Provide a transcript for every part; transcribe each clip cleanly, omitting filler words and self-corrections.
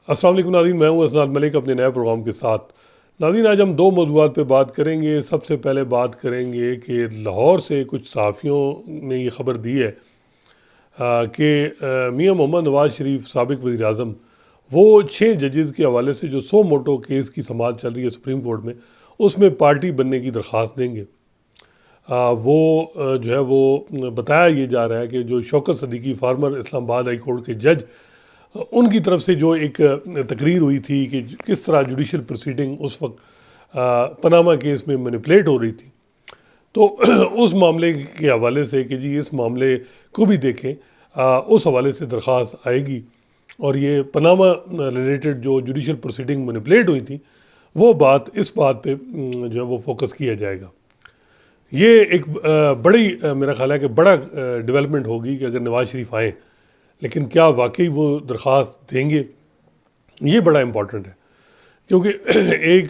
अस्सलाम वालेकुम नाज़रीन, मैं हूँ असनाद मलिक अपने नए प्रोग्राम के साथ। नाज़रीन, आज हम दो मौज़ूआत पे बात करेंगे। सबसे पहले बात करेंगे कि लाहौर से कुछ सहाफ़ियों ने ये ख़बर दी है कि मियाँ मोहम्मद नवाज़ शरीफ साबिक़ वज़ीर आज़म वो 6 जजेज़ के हवाले से जो सो मोटो केस की समाअत चल रही है सुप्रीम कोर्ट में, उसमें पार्टी बनने की दरख्वास्त देंगे। जो है वो बताया ये जा रहा है कि जो Shaukat Siddiqui farmer Islamabad high court के जज, उनकी तरफ से जो एक तकरीर हुई थी कि किस तरह जुडिशल प्रोसीडिंग उस वक्त पनामा केस में मैनिपुलेट हो रही थी, तो उस मामले के हवाले से कि जी इस मामले को भी देखें, उस हवाले से दरख्वास्त आएगी और ये पनामा रिलेटेड जो जुडिशल प्रोसीडिंग मैनिपुलेट हुई थी वो बात, इस बात पे जो है वो फोकस किया जाएगा। ये एक बड़ी मेरा ख्याल है कि बड़ा डेवलपमेंट होगी कि अगर नवाज़ शरीफ आएँ, लेकिन क्या वाकई वो दरख्वास्त देंगे, ये बड़ा इम्पॉर्टेंट है। क्योंकि एक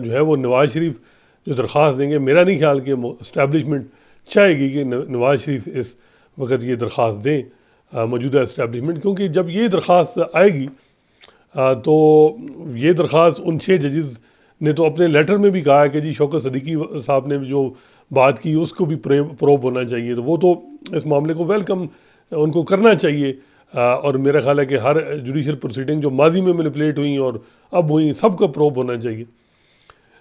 जो है वो नवाज़ शरीफ जो दरख्वास्त देंगे, मेरा नहीं ख्याल कि इस्टेब्लिशमेंट चाहेगी कि नवाज़ शरीफ इस वक्त ये दरख्वास्त दें, मौजूदा इस्टेब्लिशमेंट, क्योंकि जब ये दरख्वास्त आएगी तो ये दरख्वास्त उन 6 जजेज़ ने तो अपने लेटर में भी कहा है कि जी शौकत सदीकी साहब ने जो बात की उसको भी प्रोब होना चाहिए, तो वो तो इस मामले को वेलकम उनको करना चाहिए। और मेरा ख्याल है कि हर जुडिशल प्रोसीडिंग जो माजी में मैनिपुलेट हुई और अब हुई, सबका प्रोब होना चाहिए।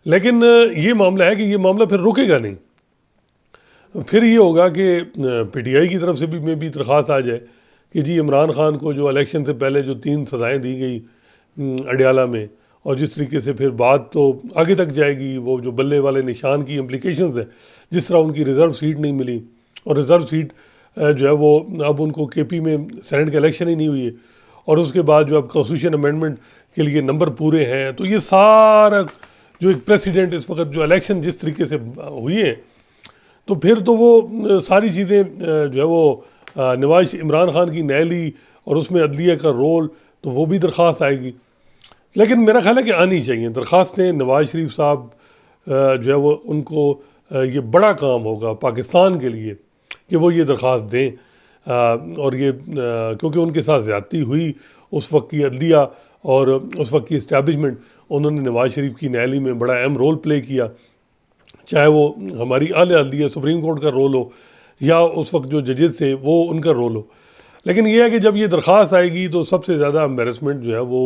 लेकिन ये मामला है कि ये मामला फिर रुकेगा नहीं। फिर ये होगा कि पीटीआई की तरफ से भी में भी दरख्वास्त आ जाए कि जी इमरान खान को जो इलेक्शन से पहले जो 3 सज़ाएँ दी गई अडियाला में, और जिस तरीके से फिर बात तो आगे तक जाएगी, वो जो बल्ले वाले निशान की इम्प्लिकेशंस है, जिस तरह उनकी रिज़र्व सीट नहीं मिली और रिज़र्व सीट जो है वो अब उनको केपी में सेनेट का इलेक्शन ही नहीं हुई है, और उसके बाद जो अब कॉन्स्टिट्यूशन अमेंडमेंट के लिए नंबर पूरे हैं, तो ये सारा जो एक प्रेसिडेंट इस वक्त जो इलेक्शन जिस तरीके से हुई है, तो फिर तो वो सारी चीज़ें जो है वो नवाज इमरान खान की न्यायली और उसमें अदलिया का रोल, तो वो भी दरख्वास्त आएगी। लेकिन मेरा ख्याल है कि आनी चाहिए दरख्वास्तें। नवाज शरीफ साहब जो है वो उनको ये बड़ा काम होगा पाकिस्तान के लिए कि वो ये दरख्वास्त दें, और ये क्योंकि उनके साथ ज़्यादती हुई उस वक्त की अदलिया और उस वक्त की इस्टेब्लिशमेंट, उन्होंने नवाज शरीफ की न्यायली में बड़ा अहम रोल प्ले किया, चाहे वो हमारी आला अदलिया सुप्रीम कोर्ट का रोल हो या उस वक्त जो जजेस थे वो उनका रोल हो। लेकिन ये है कि जब ये दरख्वास्त आएगी तो सबसे ज़्यादा एम्बेरसमेंट जो है वो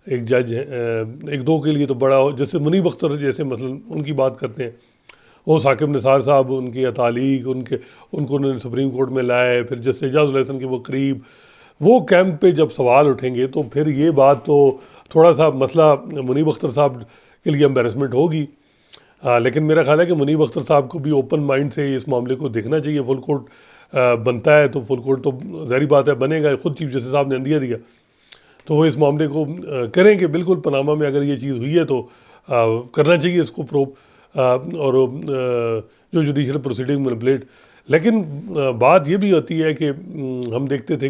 एक जज एक दो के लिए तो बड़ा हो, जैसे मुनीब अख्तर जैसे मसलन उनकी बात करते हैं, वो साकिब निसार साहब उनकी तालीक उनको उन्होंने सुप्रीम कोर्ट में लाए, फिर जस्टिस एजाजुल हसन के वो करीब, वो कैंप पे जब सवाल उठेंगे तो फिर ये बात तो थोड़ा सा मसला मुनीब अख्तर साहब के लिए एम्बेरसमेंट होगी। लेकिन मेरा ख्याल है कि मुनीब अख्तर साहब को भी ओपन माइंड से इस मामले को देखना चाहिए। फुल कोर्ट बनता है तो फुल कोर्ट तो ज़ाहिर बात है बनेगा, खुद चीफ जस्टिस साहब ने अंदिया दिया, तो वो इस मामले को करेंगे। बिल्कुल पनामा में अगर ये चीज़ हुई है तो करना चाहिए इसको प्रोब, और जो जुडिशल प्रोसीडिंग मैनिपुलेट। लेकिन बात ये भी होती है कि हम देखते थे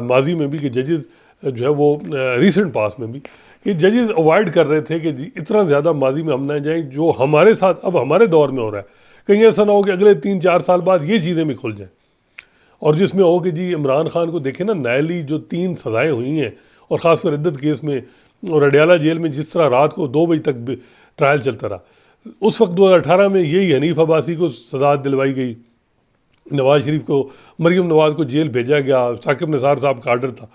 माजी में भी कि जजेस जो है वो रिसेंट पास में भी कि जजेस अवॉइड कर रहे थे कि इतना ज़्यादा माजी में हम ना जाएं जो हमारे साथ अब हमारे दौर में हो रहा है। कहीं ऐसा ना हो कि अगले 3-4 साल बाद ये चीज़ें भी खुल जाएँ, और जिसमें हो कि जी इमरान खान को देखें ना, न्यायालयी जो 3 सज़ाएँ हुई हैं, और ख़ासकर इद्दत केस में, और अडियाला जेल में जिस तरह रात को 2 बजे तक ट्रायल चलता रहा, उस वक्त 2018 में यही हनीफ अब्बासी को सज़ा दिलवाई गई, नवाज़ शरीफ को, मरीम नवाज़ को जेल भेजा गया, साकिब निसार साहब का आर्डर था।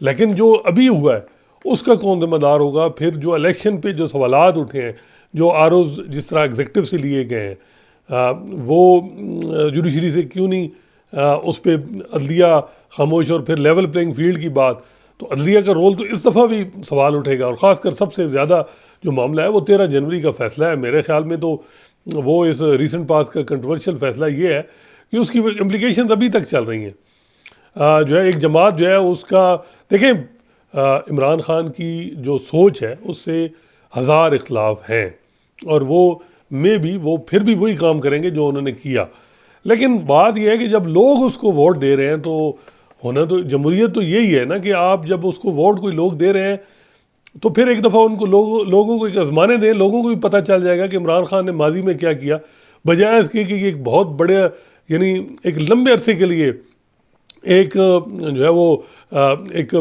लेकिन जो अभी हुआ है उसका कौन जिम्मेदार होगा? फिर जो इलेक्शन पे जो सवालात उठे हैं, जो आरोज़ जिस तरह एग्जेक्टिव से लिए गए हैं, वो जुडिशरी से क्यों नहीं उस पर अदलिया खामोश, और फिर लेवल प्लेइंग फील्ड की बात, तो अदलिया का रोल तो इस दफ़ा भी सवाल उठेगा। और ख़ासकर सबसे ज़्यादा जो मामला है वो 13 जनवरी का फ़ैसला है। मेरे ख्याल में तो वो इस रीसेंट पास का कंट्रोवर्शियल फ़ैसला ये है कि उसकी इम्प्लिकेशन अभी तक चल रही हैं। जो है एक जमात जो है उसका, देखें इमरान खान की जो सोच है उससे हज़ार इख्तलाफ हैं, और वो भी वो फिर भी वही काम करेंगे जो उन्होंने किया। लेकिन बात यह है कि जब लोग उसको वोट दे रहे हैं, तो होना तो जमहूरियत तो यही है ना कि आप जब उसको वोट कोई लोग दे रहे हैं तो फिर एक दफ़ा उनको लोगों को एक आजमाने दें, लोगों को भी पता चल जाएगा कि इमरान खान ने माजी में क्या किया, बजाय इसके कि एक बहुत बड़े यानी एक लंबे अरसे के लिए एक जो है वो एक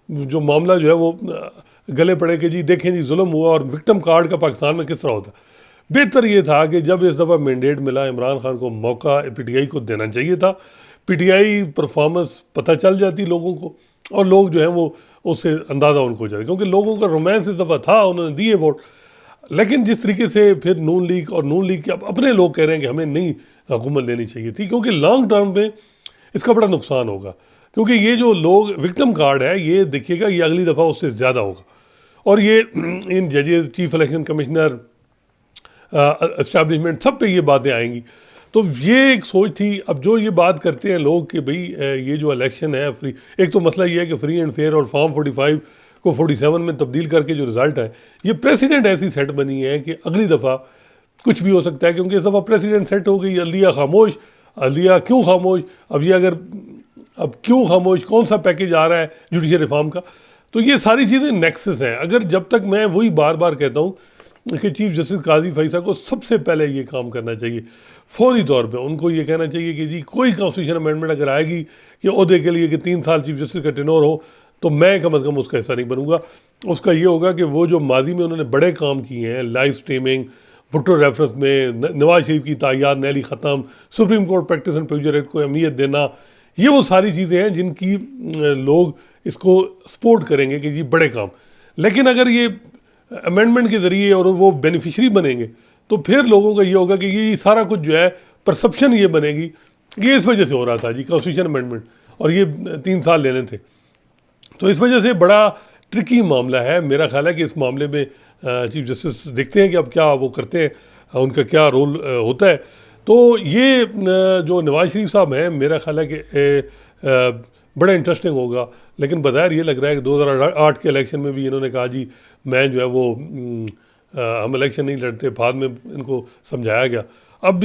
जो मामला जो है वो गले पड़े कि जी देखें जी जुल्म हुआ और विक्टिम कार्ड का पाकिस्तान में किस तरह होता। बेहतर ये था कि जब इस दफ़ा मैंडेट मिला इमरान खान को मौका पीटीआई को देना चाहिए था। पीटीआई परफॉर्मेंस पता चल जाती लोगों को और लोग जो है वो उससे अंदाज़ा उनको हो जाए, क्योंकि लोगों का रोमांस इस दफ़ा था, उन्होंने दिए वोट। लेकिन जिस तरीके से फिर नून लीग और नून लीग के अब अपने लोग कह रहे हैं कि हमें नहीं हुकूमत लेनी चाहिए थी, क्योंकि लॉन्ग टर्म में इसका बड़ा नुकसान होगा। क्योंकि ये जो लोग विक्टिम कार्ड है ये देखिएगा ये अगली दफ़ा उससे ज़्यादा होगा। और ये इन जजेस, चीफ इलेक्शन कमिश्नर, एस्टैब्लिशमेंट, सब पे ये बातें आएंगी। तो ये एक सोच थी। अब जो ये बात करते हैं लोग कि भाई ये जो इलेक्शन है फ्री, एक तो मसला ये है कि फ्री एंड फेयर और फॉर्म 45 को 47 में तब्दील करके जो रिज़ल्ट है, ये प्रेसिडेंट ऐसी सेट बनी है कि अगली दफ़ा कुछ भी हो सकता है, क्योंकि इस दफ़ा प्रेसिडेंट सेट हो गई। अलिया खामोश, अलिया क्यों खामोश? अब ये अगर अब क्यों खामोश, कौन सा पैकेज आ रहा है जुडिशल रिफॉर्म का? तो ये सारी चीज़ें नेक्सस हैं। अगर जब तक, मैं वही बार बार कहता हूँ कि चीफ जस्टिस काजी फैसल को सबसे पहले ये काम करना चाहिए, फौरी तौर पे उनको ये कहना चाहिए कि जी कोई कॉन्स्टिट्यूशन अमेंडमेंट अगर आएगी कि ओहदे के लिए कि 3 साल चीफ जस्टिस का टेन्योर हो, तो मैं कम अज़ कम उसका हिस्सा नहीं बनूंगा। उसका ये होगा कि वो जो माजी में उन्होंने बड़े काम किए हैं, लाइव स्ट्रीमिंग, भुट्टो रेफरेंस में नवाज शरीफ की तायाद नैली ख़त्म, supreme court practice and procedure act को अहमियत देना, ये वो सारी चीज़ें हैं जिनकी लोग इसको सपोर्ट करेंगे कि जी बड़े काम। लेकिन अगर ये अमेंडमेंट के ज़रिए और वो बेनिफिशरी बनेंगे तो फिर लोगों का ये होगा कि ये सारा कुछ जो है परसेप्शन ये बनेगी, ये इस वजह से हो रहा था जी कॉन्स्टिट्यूशन अमेंडमेंट और ये 3 साल लेने थे। तो इस वजह से बड़ा ट्रिकी मामला है। मेरा ख्याल है कि इस मामले में चीफ जस्टिस देखते हैं कि अब क्या वो करते हैं, उनका क्या रोल होता है। तो ये जो नवाज शरीफ साहब हैं, मेरा ख्याल है कि बड़ा इंटरेस्टिंग होगा। लेकिन बज़ाहिर ये लग रहा है कि 2008 के इलेक्शन में भी इन्होंने कहा जी मैं जो है वो हम इलेक्शन नहीं लड़ते, बाद में इनको समझाया गया। अब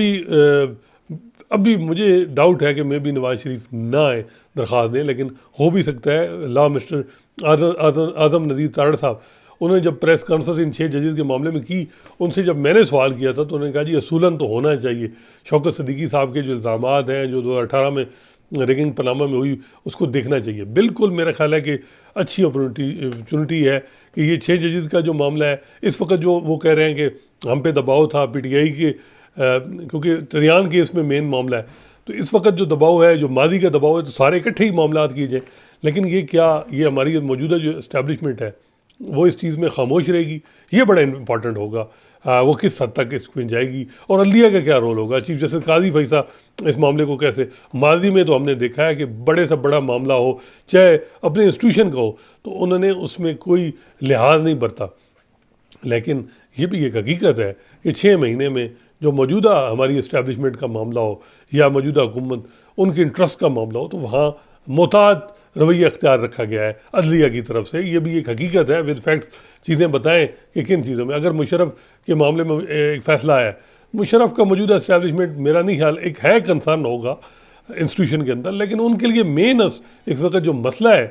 भी मुझे डाउट है कि मे भी नवाज शरीफ ना आए, दरख्वास्त दें, लेकिन हो भी सकता है। लॉ मिनिस्टर आज़म नज़ीर तारड़ साहब, उन्होंने जब प्रेस कॉन्फ्रेंस इन 6 जजेस के मामले में की, उनसे जब मैंने सवाल किया था तो उन्होंने कहा जी असूलन तो होना चाहिए। शौकत सिद्दीकी साहब के जो इल्ज़ाम हैं जो 2018 में रिगिंग पनामा में हुई, उसको देखना चाहिए। बिल्कुल मेरा ख्याल है कि अच्छी अपॉर्चुनिटी है कि ये 6 जजेस का जो मामला है, इस वक्त जो वो कह रहे हैं कि हम पे दबाव था पीटीआई के, क्योंकि तरियान केस में मेन मामला है, तो इस वक्त जो दबाव है, जो माजी का दबाव है, तो सारे इकट्ठे ही मामला किए जाए। लेकिन ये क्या, ये हमारी मौजूदा जो इस्टेब्लिशमेंट है वो इस चीज़ में खामोश रहेगी? ये बड़ा इंपॉर्टेंट होगा। वो किस हद तक इसमें जाएगी और अदलिया का क्या रोल होगा? चीफ जस्टिस काजी फैसल इस मामले को कैसे, माजी में तो हमने देखा है कि बड़े से बड़ा मामला हो, चाहे अपने इंस्टीट्यूशन का हो, तो उन्होंने उसमें कोई लिहाज नहीं बरता। लेकिन ये भी एक हकीकत है कि 6 महीने में जो मौजूदा हमारी इस्टेब्लिशमेंट का मामला हो या मौजूदा हुकूमत उनके इंटरेस्ट का मामला हो, तो वहाँ मोहतात रवैया अख्तियार रखा गया है अदलिया की तरफ से। ये भी एक हकीकत है, विद फैक्ट्स चीज़ें बताएं कि किन चीज़ों में। अगर मुशर्रफ के मामले में एक फ़ैसला आया, मुशर्रफ का मौजूदा इस्टेब्लिशमेंट मेरा नहीं ख्याल एक है कंसर्न होगा इंस्टीट्यूशन के अंदर, लेकिन उनके लिए मेन इस वक्त जो मसला है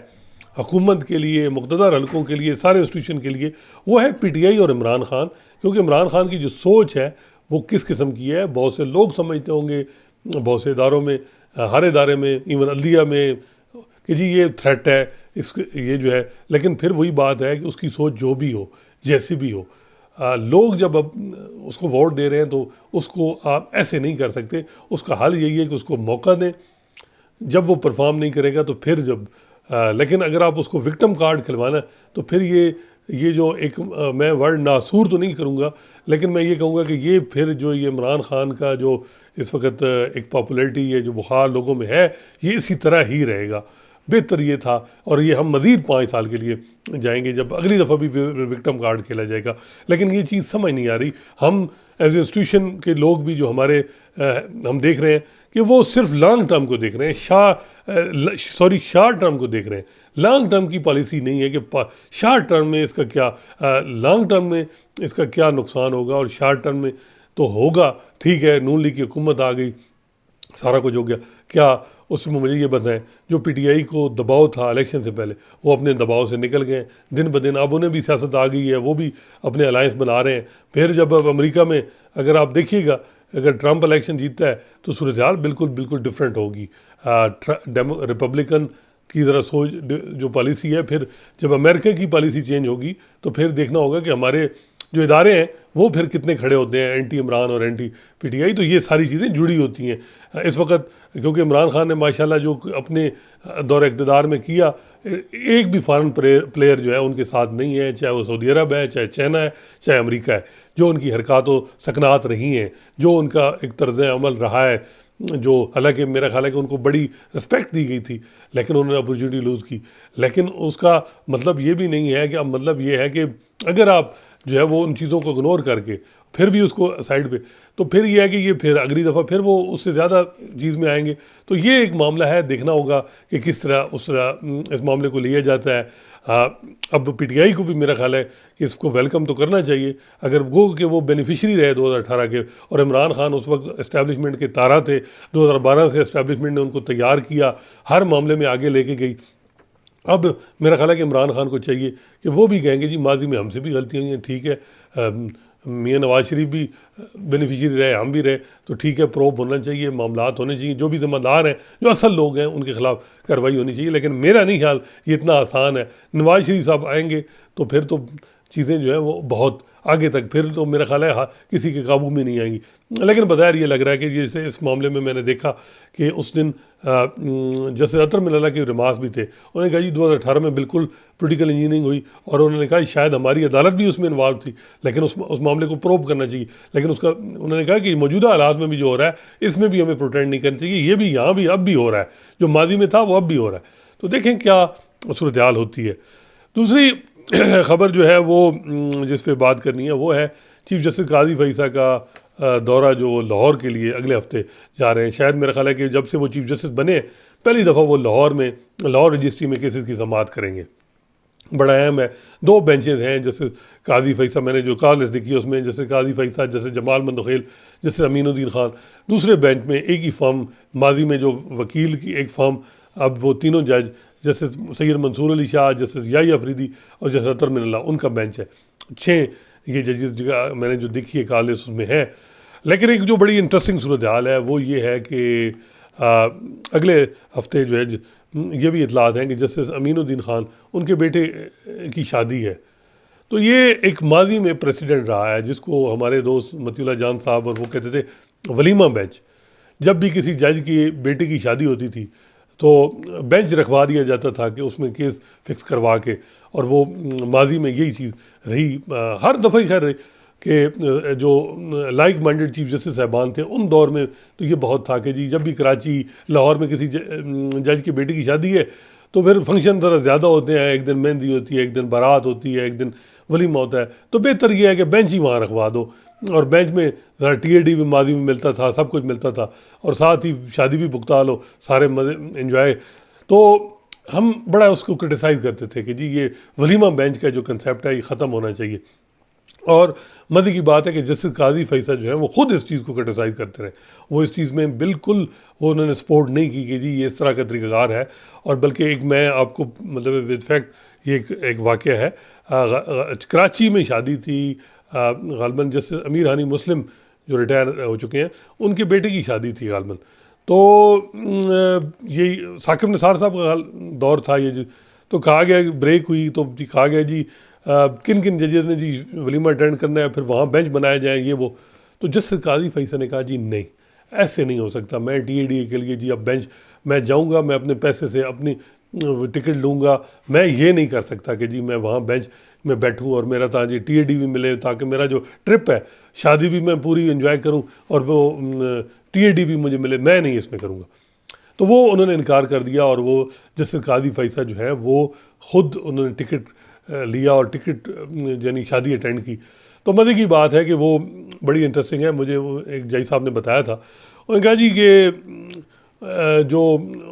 हुकूमत के लिए, मुक़्तदर हलकों के लिए, सारे इंस्टीट्यूशन के लिए, वो है पीटीआई और इमरान खान। क्योंकि इमरान खान की जो सोच है वो किस किस्म की है, बहुत से लोग समझते होंगे, बहुत से इदारों में, हर इदारे में, इवन अदलिया में, कि जी ये थ्रेट है इस ये जो है। लेकिन फिर वही बात है कि उसकी सोच जो भी हो, जैसी भी हो, लोग जब अब उसको वोट दे रहे हैं तो उसको आप ऐसे नहीं कर सकते। उसका हल यही है कि उसको मौका दें। जब वो परफॉर्म नहीं करेगा तो फिर लेकिन अगर आप उसको विक्टिम कार्ड खिलवाना तो फिर ये जो एक मैं वर्ड नासूर तो नहीं करूँगा, लेकिन मैं ये कहूँगा कि ये फिर जो ये इमरान खान का जो इस वक्त एक पॉपुलैरिटी है, जो बुखार लोगों में है, ये इसी तरह ही रहेगा। बेहतर ये था, और ये हम मज़ीद 5 साल के लिए जाएंगे जब अगली दफ़ा भी विक्टिम कार्ड खेला जाएगा। लेकिन ये चीज़ समझ नहीं आ रही। हम एज इंस्टीट्यूशन के लोग भी जो हमारे हम देख रहे हैं कि वो सिर्फ लॉन्ग टर्म को देख रहे हैं, शॉर्ट टर्म को देख रहे हैं। लॉन्ग टर्म की पॉलिसी नहीं है कि शॉर्ट टर्म में इसका क्या, लॉन्ग टर्म में इसका क्या नुकसान होगा और शॉर्ट टर्म में तो होगा। ठीक है, नून लीग की हुकूमत आ गई, सारा कुछ हो गया, क्या उसमें मुझे ये बताएं जो पीटीआई को दबाव था इलेक्शन से पहले, वो अपने दबाव से निकल गए दिन ब दिन। अब उन्हें भी सियासत आ गई है, वो भी अपने अलायंस बना रहे हैं। फिर जब अब अमेरिका में अगर आप देखिएगा, अगर ट्रंप इलेक्शन जीतता है तो सूरत हाल बिल्कुल डिफरेंट होगी। रिपब्लिकन की ज़रा सोच जो पॉलिसी है, फिर जब अमेरिका की पॉलिसी चेंज होगी तो फिर देखना होगा कि हमारे जो इदारे हैं वो फिर कितने खड़े होते हैं एंटी इमरान और एंटी पीटीआई। तो ये सारी चीज़ें जुड़ी होती हैं इस वक्त, क्योंकि इमरान खान ने माशाल्लाह जो अपने दौर इक़्तिदार में किया, एक भी फॉरेन प्लेयर जो है उनके साथ नहीं है, चाहे वो सऊदी अरब है, चाहे चाइना है, चाहे अमेरिका है। जो उनकी हरकत व सकनात रही हैं, जो उनका एक तर्ज़ अमल रहा है, जो हालांकि मेरा ख्याल है कि उनको बड़ी रिस्पेक्ट दी गई थी, लेकिन उन्होंने अपॉर्चुनिटी लूज़ की। लेकिन उसका मतलब ये भी नहीं है कि अब मतलब ये है कि अगर आप जो है वो उन चीज़ों को इग्नोर करके फिर भी उसको साइड पे, तो फिर ये है कि ये फिर अगली दफ़ा फिर वो उससे ज़्यादा चीज़ में आएंगे। तो ये एक मामला है, देखना होगा कि किस तरह उस इस मामले को लिया जाता है। अब पीटीआई को भी मेरा ख्याल है कि इसको वेलकम तो करना चाहिए, अगर वो कि वो बेनिफिशरी रहे 2018 के, और इमरान खान उस वक्त इस्टेब्लिशमेंट के तारा थे। 2012 से इस्टेब्लिशमेंट ने उनको तैयार किया, हर मामले में आगे लेके गई। अब मेरा ख्याल है कि इमरान खान को चाहिए कि वो भी कहेंगे जी माजी में हमसे भी गलतियाँ हुई हैं, ठीक है, मियाँ नवाज शरीफ भी बेनिफिशियरी रहे, हम भी रहे, तो ठीक है, प्रोब होना चाहिए, मामलात होने चाहिए, जो भी ज़िम्मेदार हैं, जो असल लोग हैं, उनके खिलाफ कार्रवाई होनी चाहिए। लेकिन मेरा नहीं ख्याल ये इतना आसान है। नवाज शरीफ साहब आएंगे तो फिर तो चीज़ें जो है वो बहुत आगे तक, फिर तो मेरा ख्याल है किसी के काबू में नहीं आएंगी। लेकिन बज़ाहिर ये लग रहा है कि जैसे इस मामले में मैंने देखा कि उस दिन जैसे अतर मिल्ला के रिमार्क्स भी थे, उन्होंने कहा जी 2018 में बिल्कुल पोलिटिकल इंजीनियरिंग हुई, और उन्होंने कहा शायद हमारी अदालत भी उसमें इन्वॉल्व थी, लेकिन उस मामले को प्रोब करना चाहिए। लेकिन उसका उन्होंने कहा कि मौजूदा हालात में भी जो हो रहा है इसमें भी हमें प्रोटेक्ट नहीं करना चाहिए, ये भी यहाँ भी अब भी हो रहा है, जो माजी में था वो अब भी हो रहा है। तो देखें क्या सूरत हाल होती है। दूसरी ख़बर जो है वो जिस पे बात करनी है वो है चीफ जस्टिस काजी फैसल का दौरा जो लाहौर के लिए अगले हफ्ते जा रहे हैं। शायद मेरा ख्याल है कि जब से वो चीफ जस्टिस बने पहली दफ़ा वो लाहौर रजिस्ट्री में केसेस की समाअत करेंगे। बड़ा अहम है। 2 बेंचेज हैं, जैसे काजी फैसल, मैंने जो कॉल देखी उसमें जैसे काजी फैसल, जैसे जमाल मंदखेल, जैसे अमीनुद्दीन खान। दूसरे बेंच में एक ही फर्म, माजी में जो वकील की एक फर्म, अब वो तीनों जज जैसे सैयद मंसूर अली शाह, जैसे याही अफरीदी और जैसे अतर मिल्ला, उनका बेंच है। 6 ये जजेस जगह मैंने जो देखी है कॉलेज उसमें है। लेकिन एक जो बड़ी इंटरेस्टिंग सूरत हाल है वो ये है कि अगले हफ्ते जो है ये भी इतलात हैं कि जस्टिस अमीनुद्दीन खान, उनके बेटे की शादी है। तो ये एक माजी में प्रेसिडेंट रहा है जिसको हमारे दोस्त मतीउल्लाह जान साहब और वो कहते थे वलीमा बेंच। जब भी किसी जज की बेटे की शादी होती थी तो बेंच रखवा दिया जाता था कि उसमें केस फिक्स करवा के, और वो माजी में यही चीज़ रही, हर दफ़ा ही खैर रही कि जो लाइक माइंडेड चीफ जस्टिस साहबान थे उन दौर में तो ये बहुत था कि जी जब भी कराची लाहौर में किसी जज की बेटी की शादी है तो फिर फंक्शन ज़रा ज़्यादा होते हैं, एक दिन मेहंदी होती है, एक दिन बारात होती है, एक दिन वलीमा होता है। तो बेहतर ये है कि बेंच ही वहाँ रखवा दो, और बेंच में ज़रा TAD भी माजी में मिलता था, सब कुछ मिलता था, और साथ ही शादी भी भुगता लो, सारे मज़े इन्जॉय। तो हम बड़ा उसको क्रिटिसाइज़ करते थे कि जी ये वलीमा बेंच का जो कंसेप्ट है ये ख़त्म होना चाहिए। और मज़े की बात है कि जस्टिस काजी फैसल जो है वो ख़ुद इस चीज़ को क्रिटिसाइज़ करते रहे। वो इस चीज़ में बिल्कुल वो उन्होंने सपोर्ट नहीं की कि जी ये इस तरह का तरीक़ाकार है। और बल्कि एक मैं आपको मतलब विद फैक्ट ये एक वाक़या है, कराची में शादी थी, गालबन जस्टिस अमीर हानी मुस्लिम जो रिटायर हो चुके हैं उनके बेटे की शादी थी गालबन। तो यही साकिब निसार साहब का दौर था ये। तो कहा गया, ब्रेक हुई तो कहा गया जी किन किन जजेस ने जी वलीमा अटेंड करना है, फिर वहाँ बेंच बनाया जाए ये वो। तो जस्टिस काजी फैसल ने कहा जी नहीं, ऐसे नहीं हो सकता, मैं TAD के लिए जी अब बेंच मैं जाऊँगा, मैं अपने पैसे से अपनी टिकट लूँगा, मैं ये नहीं कर सकता कि जी मैं वहाँ बेंच में बैठूँ और मेरा ताकि TAD भी मिले, ताकि मेरा जो ट्रिप है शादी भी मैं पूरी एंजॉय करूँ और वो TAD भी मुझे मिले, मैं नहीं इसमें करूँगा। तो वो उन्होंने इनकार कर दिया, और वो जस्टिस काजी फैसल जो है वो ख़ुद उन्होंने टिकट लिया और टिकट यानी शादी अटेंड की। तो मज़े की बात है कि वो बड़ी इंटरेस्टिंग है। मुझे वो एक जज साहब ने बताया था, उन्होंने कहा जी कि जो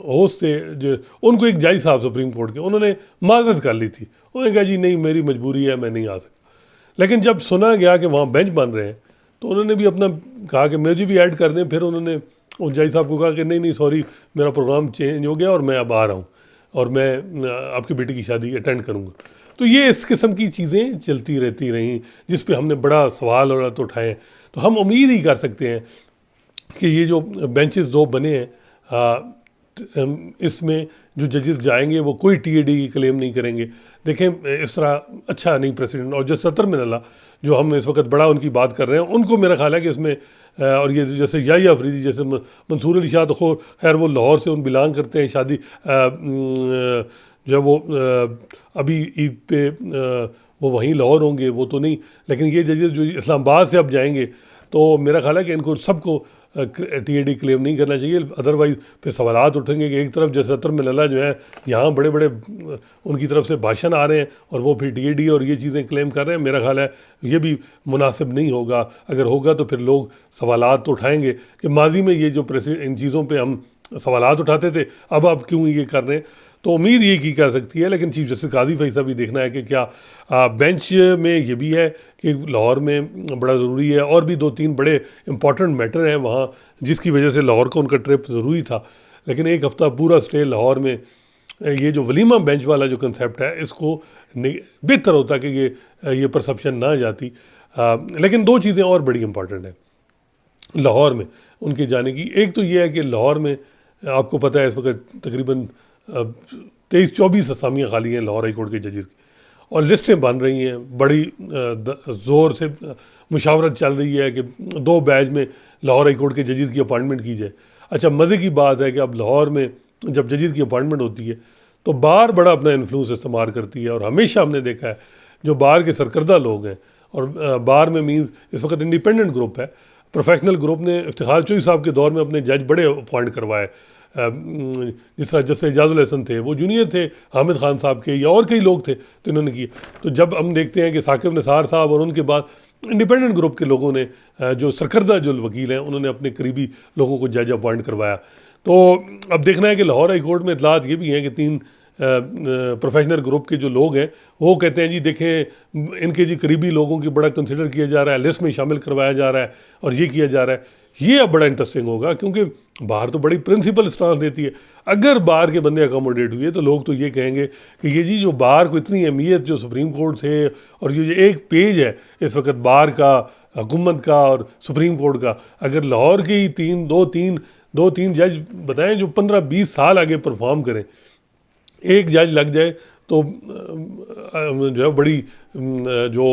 होस्ट थे जो उनको एक जज साहब सुप्रीम कोर्ट के उन्होंने माजरत कर ली थी, उन्होंने कहा जी नहीं मेरी मजबूरी है, मैं नहीं आ सकता। लेकिन जब सुना गया कि वहाँ बेंच बन रहे हैं तो उन्होंने भी अपना कहा कि मुझे भी ऐड कर दें। फिर उन्होंने उस जज साहब को कहा कि नहीं सॉरी, मेरा प्रोग्राम चेंज हो गया और मैं अब आ रहा हूँ और मैं आपकी बेटी की शादी अटेंड करूँगा। तो ये इस किस्म की चीज़ें चलती रहती रहीं जिस पे हमने बड़ा सवाल और तो उठाए। तो हम उम्मीद ही कर सकते हैं कि ये जो बेंचेस 2 बने हैं इसमें जो जजेस जाएंगे वो कोई टीएडी की क्लेम नहीं करेंगे। देखें इस तरह अच्छा नहीं प्रेसिडेंट। और जो सतर मिनल्ला जो हम इस वक्त बड़ा उनकी बात कर रहे हैं, उनको मेरा ख्याल है कि इसमें और ये जैसे याहिया अफरीदी, जैसे मंसूर अली शाह, तो खैर वो लाहौर से उन बिलोंग करते हैं, शादी जो है वो अभी ईद पे वो वहीं लाहौर होंगे, वो तो नहीं। लेकिन ये जजेस जो इस्लामाबाद से अब जाएंगे, तो मेरा ख्याल है कि इनको सबको टीएडी क्लेम नहीं करना चाहिए, अदरवाइज़ फिर सवालात उठेंगे कि एक तरफ जैसे सतर मिनल्ला जो है यहाँ बड़े बड़े उनकी तरफ से भाषण आ रहे हैं और वो फिर टीएडी और ये चीज़ें क्लेम कर रहे हैं। मेरा ख्याल है ये भी मुनासिब नहीं होगा। अगर होगा तो फिर लोग सवालात तो उठाएंगे कि माजी में ये जो इन चीज़ों पर हम सवालात उठाते थे, अब आप क्यों ये कर रहे हैं। तो उम्मीद ये की कर सकती है। लेकिन चीफ जस्टिस काजी फैसला भी देखना है कि क्या बेंच में ये भी है कि लाहौर में बड़ा ज़रूरी है, और भी 2-3 बड़े इंपॉर्टेंट मैटर हैं वहाँ जिसकी वजह से लाहौर का उनका ट्रिप ज़रूरी था। लेकिन एक हफ़्ता पूरा स्टे लाहौर में, ये जो वलीमा बेंच वाला जो कंसेप्ट है, इसको बेहतर होता कि ये परसेप्शन ना जाती। लेकिन 2 चीज़ें और बड़ी इंपॉर्टेंट हैं लाहौर में उनके जाने की। एक तो ये है कि लाहौर में आपको पता है इस वक्त तकरीबन 23-24 असामियाँ खाली हैं लाहौर हाई कोर्ट के जजेस की, और लिस्टें बन रही हैं, बड़ी ज़ोर से मुशावरत चल रही है कि 2 बैच में लाहौर हाई कोर्ट के जजेस की अपॉइंटमेंट की जाए। अच्छा, मज़े की बात है कि अब लाहौर में जब जजेस की अपॉइंटमेंट होती है तो बार बड़ा अपना इन्फ्लुएंस इस्तेमाल करती है, और हमेशा हमने देखा है जो बार के सरकर्दा लोग हैं, और बार में मीन्स इस वक्त इंडिपेंडेंट ग्रुप है, प्रोफेशनल ग्रुप ने इफ्तिखार चोई साहब के दौर में अपने जज बड़े अपॉइंट करवाए। जिस तरह जैसे एजाजुल हसन थे, वो जूनियर थे हामिद खान साहब के, या और कई लोग थे तो इन्होंने किए। तो जब हम देखते हैं कि साकिब निसार साहब और उनके बाद इंडिपेंडेंट ग्रुप के लोगों ने, जो सरकर्दा जो वकील हैं, उन्होंने अपने करीबी लोगों को जज अपॉइंट करवाया। तो अब देखना है कि लाहौर हाई कोर्ट में इतलात ये भी हैं कि 3 प्रोफेशनल ग्रुप के जो लोग हैं वो कहते हैं जी देखें इनके जी करीबी लोगों की बड़ा कंसिडर किया जा रहा है, लिस्ट में शामिल करवाया जा रहा है और ये किया जा रहा है। ये अब बड़ा इंटरेस्टिंग होगा, क्योंकि बाहर तो बड़ी प्रिंसिपल स्टांस देती है। अगर बाहर के बंदे अकोमोडेट हुए तो लोग तो ये कहेंगे कि ये जी जो बाहर को इतनी अहमियत जो सुप्रीम कोर्ट से, और ये एक पेज है इस वक्त बाहर का, हुकूमत का और सुप्रीम कोर्ट का, अगर लाहौर के ही 2-3 जज बताएं जो 15-20 साल आगे परफॉर्म करें, एक जज लग जाए तो जो है बड़ी जो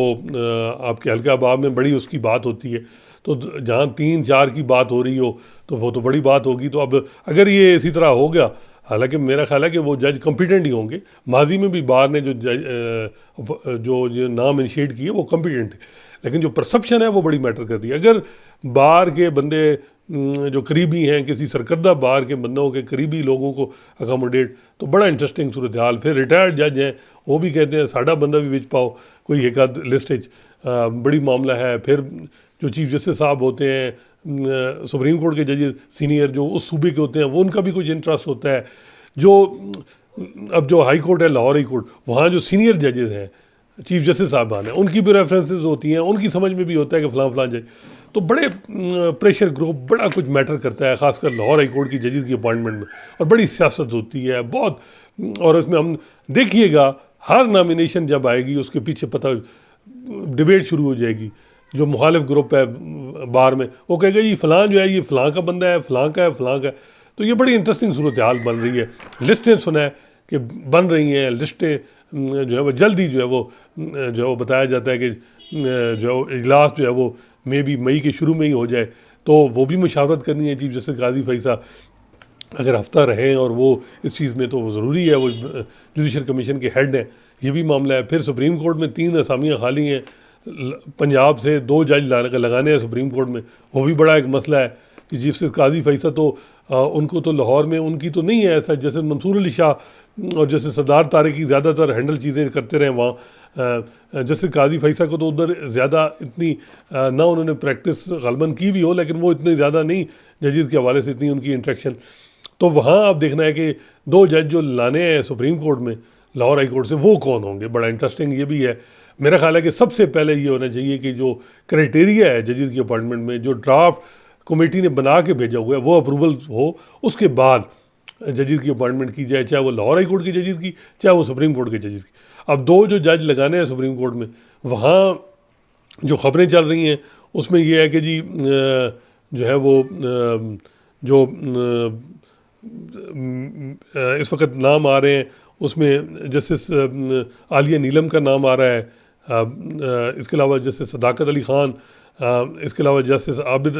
आपके हल्का अबाब में बड़ी उसकी बात होती है। तो जहाँ 3-4 की बात हो रही हो तो वो तो बड़ी बात होगी। तो अब अगर ये इसी तरह हो गया, हालांकि मेरा ख्याल है कि वो जज कॉम्पिटेंट ही होंगे। माजी में भी बार ने जो नाम इनिशिएट किए वो कॉम्पिटेंट थे, लेकिन जो परसेप्शन है वो बड़ी मैटर करती है। अगर बार के बंदे जो करीबी हैं, किसी सरकर्दा बार के बंदों के करीबी लोगों को अकोमोडेट, तो बड़ा इंटरेस्टिंग सूरत हाल। फिर रिटायर्ड जज हैं वो भी कहते हैं साडा बंदा भी विच पाओ, कोई एक आध लिस्ट बड़ी मामला है। फिर जो चीफ जस्टिस साहब होते हैं सुप्रीम कोर्ट के जजेस सीनियर जो उस सूबे के होते हैं, वो उनका भी कुछ इंटरेस्ट होता है। जो अब जो हाई कोर्ट है लाहौर हाई कोर्ट, वहाँ जो सीनियर जजेस हैं चीफ जस्टिस साहबान हैं, उनकी भी रेफरेंसेस होती हैं, उनकी समझ में भी होता है कि फ़लाँ जज। तो बड़े प्रेशर ग्रुप बड़ा कुछ मैटर करता है, ख़ासकर लाहौर हाई कोर्ट की जजेस की अपॉइंटमेंट में, और बड़ी सियासत होती है बहुत। और इसमें हम देखिएगा हर नॉमिनेशन जब आएगी उसके पीछे पता डिबेट शुरू हो जाएगी। जो मुखालिफ ग्रुप है बार में वो कहेगा ये फ़लाँ जो है ये फ़लाँ का बंदा है, फ़लाँ का है, फ़लाँ का है। तो ये बड़ी इंटरेस्टिंग सूरत हाल बन रही है। लिस्टें सुना है कि बन रही हैं, लिस्टें जो है वो जल्दी जो है वो बताया जाता है कि जो इजलास जो है वो मे बी मई के शुरू में ही हो जाए। तो वो भी मुशावरत करनी है चीफ जस्टिस काजी फैसा, अगर हफ्ता रहें और वो इस चीज़ में तो वो ज़रूरी है, वो जुडिशल कमीशन के हेड हैं, ये भी मामला है। फिर सुप्रीम कोर्ट में 3 असामियाँ खाली हैं, पंजाब से 2 जज लगाने हैं सुप्रीम कोर्ट में, वो भी बड़ा एक मसला है कि चीफ जस्टिस काजी फैसा तो उनको तो लाहौर में उनकी तो नहीं है ऐसा, जैसे मंसूर अली शाह और जैसे सरदार तारिक की ज़्यादातर हैंडल चीज़ें करते रहे वहाँ। जैसे काजी फैसा को तो उधर ज़्यादा इतनी ना उन्होंने प्रैक्टिस गलबन की भी हो, लेकिन वो इतनी ज़्यादा नहीं जजेस के हवाले से इतनी उनकी इंट्रैक्शन। तो वहाँ अब देखना है कि 2 जज जो लाने हैं सुप्रीम कोर्ट में लाहौर हाई कोर्ट से वो कौन होंगे। बड़ा इंटरेस्टिंग ये भी है। मेरा ख्याल है कि सबसे पहले ये होना चाहिए कि जो क्राइटेरिया है जजेस की अपॉइंटमेंट में, जो ड्राफ्ट कमेटी ने बना के भेजा हुआ है वो अप्रूवल हो, उसके बाद जजेस की अपॉइंटमेंट की जाए, चाहे वो लाहौर हाई कोर्ट के जजेस की, चाहे वो सुप्रीम कोर्ट के जजेस की। अब 2 जो जज लगाने हैं सुप्रीम कोर्ट में, वहाँ जो ख़बरें चल रही हैं उसमें यह है कि जी जो है वो जो इस वक्त नाम आ रहे हैं, उसमें जस्टिस आलिया नीलम का नाम आ रहा है, इसके अलावा जस्टिस सदाकत अली ख़ान, इसके अलावा जस्टिस आबिद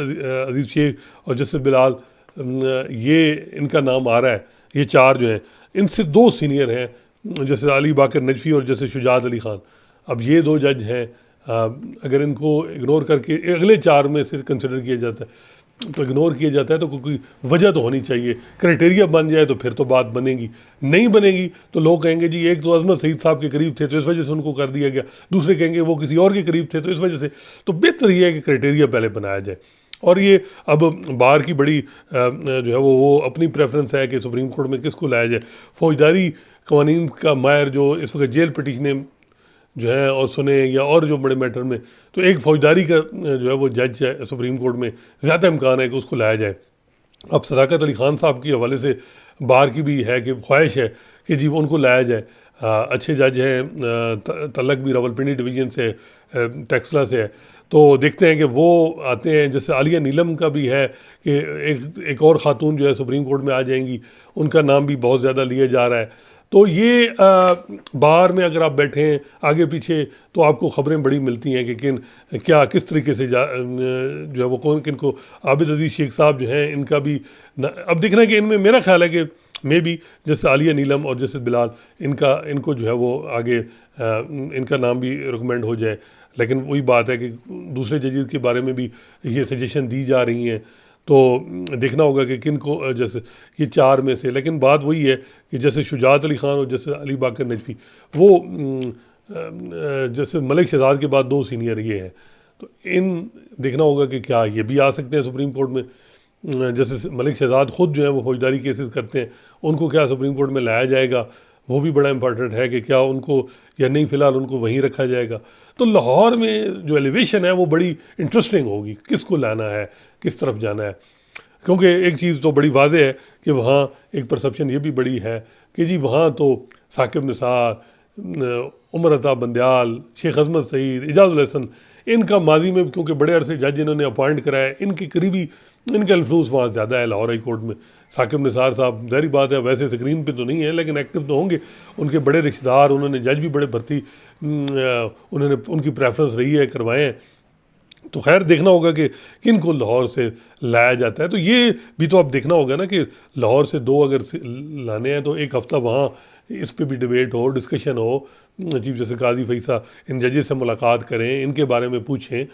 अजीज़ शेख और जस्टिस बिलाल, ये इनका नाम आ रहा है। ये चार जो हैं, इनसे दो सीनियर हैं, जस्टिस अली बाकर नजफ़ी और जस्टिस शुजात अली ख़ान। अब ये दो जज हैं, अगर इनको इग्नोर करके अगले चार में से कंसिडर किया जाता है तो इग्नोर किया जाता है, तो कोई वजह तो होनी चाहिए, क्राइटेरिया बन जाए तो फिर तो बात बनेगी। नहीं बनेगी तो लोग कहेंगे जी एक तो अजमत सईद साहब के करीब थे तो इस वजह से उनको कर दिया गया, दूसरे कहेंगे वो किसी और के करीब थे तो इस वजह से। तो बेहतर ये है कि क्राइटेरिया पहले बनाया जाए। और ये अब बार की बड़ी जो है वो अपनी प्रेफरेंस है कि सुप्रीम कोर्ट में किसको लाया जाए। फौजदारी कवानीन का माहिर जो इस वक्त जेल पिटिशनें जो है और सुने, या और जो बड़े मैटर में, तो एक फौजदारी का जो है वो जज है सुप्रीम कोर्ट में, ज़्यादा इम्कान है कि उसको लाया जाए। अब सदाकत अली ख़ान साहब के हवाले से बार की भी है कि ख्वाहिश है कि जी उनको लाया जाए। अच्छे जज हैं, तलक भी रावलपिंडी डिवीज़न से, टेक्सला से है, तो देखते हैं कि वो आते हैं। जैसे आलिया नीलम का भी है कि एक और ख़ातून जो है सुप्रीम कोर्ट में आ जाएंगी, उनका नाम भी बहुत ज़्यादा लिया जा रहा है। तो ये बार में अगर आप बैठें आगे पीछे तो आपको ख़बरें बड़ी मिलती हैं कि किस तरीके से जो है वो कौन किन को। आबिद अजीज़ शेख साहब जो हैं इनका भी अब देखना है कि इनमें मेरा ख्याल है कि मे बी जैसे आलिया नीलम और जैसे बिलाल इनको जो है वो आगे इनका नाम भी रिकमेंड हो जाए। लेकिन वही बात है कि दूसरे जजेस के बारे में भी ये सजेशन दी जा रही हैं, तो देखना होगा कि किन को, जैसे ये चार में से। लेकिन बात वही है कि जैसे शुजात अली ख़ान और जैसे अली बाकर नजफ़ी, वो जैसे मलिक शहजाद के बाद दो सीनियर ये हैं, तो इन देखना होगा कि क्या ये भी आ सकते हैं सुप्रीम कोर्ट में। जैसे मलिक शहजाद ख़ुद जो है वो फौजदारी केसेस करते हैं, उनको क्या सुप्रीम कोर्ट में लाया जाएगा, वो भी बड़ा इंपॉर्टेंट है कि क्या उनको, या नहीं फ़िलहाल उनको वहीं रखा जाएगा। तो लाहौर में जो एलिवेशन है वो बड़ी इंटरेस्टिंग होगी, किसको लाना है, किस तरफ जाना है। क्योंकि एक चीज़ तो बड़ी वाज़ेह है कि वहाँ एक परसेप्शन ये भी बड़ी है कि जी वहाँ तो साकिब निसार, उमर अता बंदयाल, शेख अजमत सईद, इजाज़ुल हसन, इनका माजी में क्योंकि बड़े अरसे जज इन्होंने अपॉइंट कराया, इनके करीबी, इनका इन्फ्लुएंस वहाँ ज़्यादा है लाहौर हाई कोर्ट में। साकिब निसार साहब ज़ाहिर बात है वैसे स्क्रीन पे तो नहीं है लेकिन एक्टिव तो होंगे, उनके बड़े रिश्तेदार, उन्होंने जज भी बड़े भर्ती, उन्होंने उनकी प्रेफरेंस रही है, करवाए हैं। तो खैर देखना होगा कि किन को लाहौर से लाया जाता है। तो ये भी तो अब देखना होगा ना कि लाहौर से दो अगर लाने हैं तो एक हफ़्ता वहाँ इस पे भी डिबेट हो, डिस्कशन हो, चीफ जस्टिस काजी फैसा इन जजेस से मुलाकात करें, इनके बारे में पूछें,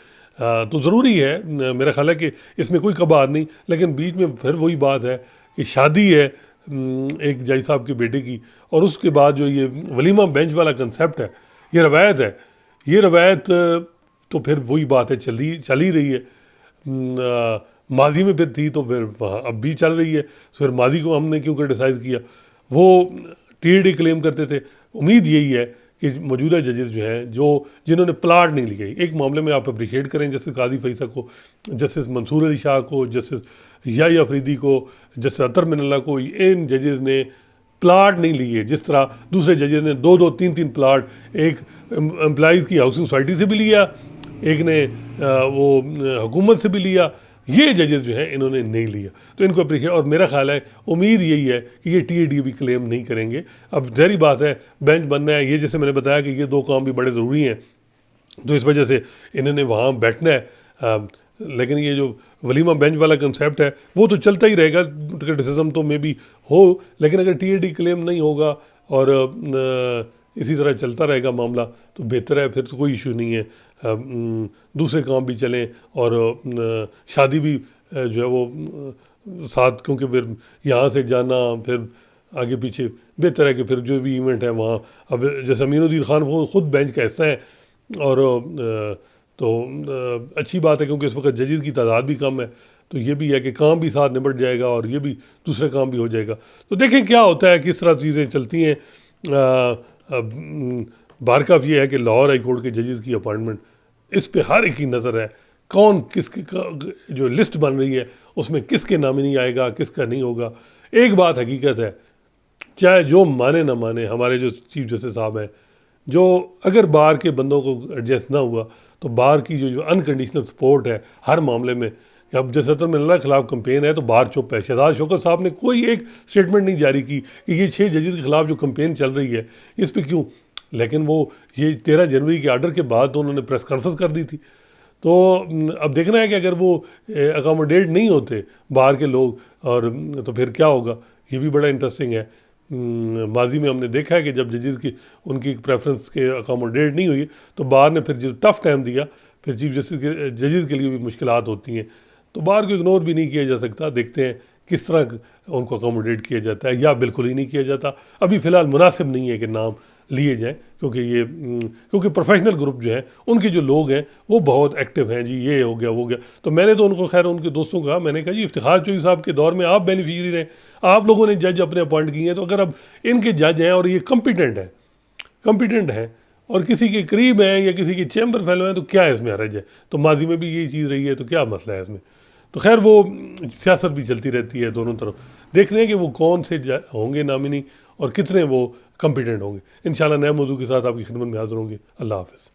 तो ज़रूरी है। मेरा ख्याल है कि इसमें कोई कबार नहीं। लेकिन बीच में फिर वही बात है कि शादी है एक जज साहब के बेटे की, और उसके बाद जो ये वलीमा बेंच वाला कंसेप्ट है, ये रवायत है, ये रवायत तो फिर वही बात है चल ही रही है। माजी में फिर थी तो फिर वहाँ अब भी चल रही है। फिर माजी को हमने क्यों क्रिटिसाइज़ किया, वो टीएडी क्लेम करते थे। उम्मीद यही है कि मौजूदा जजेस जो हैं, जिन्होंने प्लाट नहीं ली गई, एक मामले में आप अप्रिशिएट करें जस्टिस काजी फैसा को, जस्टिस मंसूर अली शाह को, जस्टिस याहिया अफरीदी को, जस्टिस अतर मिनल्ला को, इन जजेस ने प्लाट नहीं लिए। जिस तरह दूसरे जजेस ने दो दो तीन तीन प्लाट, एक एम्प्लॉइज़ की हाउसिंग सोसाइटी से भी लिया, एक ने वो हुकूमत से भी लिया, ये जजेस जो हैं इन्होंने नहीं लिया। तो इनको अप्रिशिएट, और मेरा ख्याल है उम्मीद यही है कि ये टीएडी भी क्लेम नहीं करेंगे। अब ज़ाहिर बात है बेंच बनना है, ये जैसे मैंने बताया कि ये दो काम भी बड़े ज़रूरी हैं, तो इस वजह से इन्होंने वहाँ बैठना है। लेकिन ये जो वलीमा बेंच वाला कंसेप्ट है वो तो चलता ही रहेगा, क्रिटिसिज्म तो मे भी हो, लेकिन अगर टीएडी क्लेम नहीं होगा और इसी तरह चलता रहेगा मामला तो बेहतर है, फिर तो कोई इशू नहीं है। दूसरे काम भी चलें और शादी भी जो है वो साथ, क्योंकि फिर यहाँ से जाना फिर आगे पीछे, बेहतर है कि फिर जो भी इवेंट है वहाँ, अब जैसे अमीनुद्दीन खान वो ख़ुद बेंच का हिस्सा है, और तो अच्छी बात है क्योंकि इस वक्त जजेस की तादाद भी कम है, तो ये भी है कि काम भी साथ निपट जाएगा और ये भी दूसरे काम भी हो जाएगा। तो देखें क्या होता है, किस तरह चीज़ें चलती हैं। बारकाफ ये है कि लाहौर हाई कोर्ट के जजेस की अपॉइंटमेंट, इस पे हर एक की नज़र है, कौन किसकी जो लिस्ट बन रही है उसमें किसके नाम नहीं आएगा, किसका नहीं होगा। एक बात हकीकत है, चाहे जो माने ना माने हमारे जो चीफ जस्टिस साहब हैं, जो अगर बार के बंदों को एडजस्ट ना हुआ तो बार की जो अनकंडीशनल सपोर्ट है हर मामले में, कि अब जैसे अतर मिल्ला के खिलाफ कंपेन है तो बाहर चुप है। शहजाद शौकत साहब ने कोई एक स्टेटमेंट नहीं जारी की कि ये 6 जजेस के खिलाफ जो कंपेन चल रही है इस पर क्यों। लेकिन वो ये 13 जनवरी के आर्डर के बाद तो उन्होंने प्रेस कॉन्फ्रेंस कर दी थी। तो अब देखना है कि अगर वो अकोमोडेट नहीं होते बाहर के लोग और तो फिर क्या होगा, ये भी बड़ा इंटरेस्टिंग है। माजी में हमने देखा है कि जब जजेस की उनकी प्रेफरेंस के अकोमोडेट नहीं हुई तो बाहर ने फिर जो टफ टाइम दिया, फिर चीफ जस्टिस के जजेस के लिए भी मुश्किलात होती हैं। तो बाहर को इग्नोर भी नहीं किया जा सकता। देखते हैं किस तरह उनको अकोमोडेट किया जाता है या बिल्कुल ही नहीं किया जाता। अभी फ़िलहाल मुनासिब नहीं है कि नाम लिए जाएँ, क्योंकि ये क्योंकि प्रोफेशनल ग्रुप जो हैं उनके जो लोग हैं वो बहुत एक्टिव हैं जी, ये हो गया वो गया। तो मैंने तो उनको खैर उनके दोस्तों को कहा, मैंने कहा जी इफ्तिखार चौधरी साहब के दौर में आप बेनिफिशियरी रहे, आप लोगों ने जज अपने अपॉइंट किए हैं, तो अगर अब इनके जज हैं और ये कम्पिटेंट हैं और किसी के करीब हैं या किसी के चैम्बर फेलो हैं तो क्या इसमें हर्ज है। तो माजी में भी यही चीज़ रही है, तो क्या मसला है इसमें। तो खैर वो सियासत भी चलती रहती है दोनों तरफ। देख रहे हैं कि वो कौन से होंगे नामिनी और कितने वो कम्पिटेंट होंगे। इंशाल्लाह नए मौजू के साथ आपकी खिदमत में हाज़िर होंगे। अल्लाह हाफ़िज़।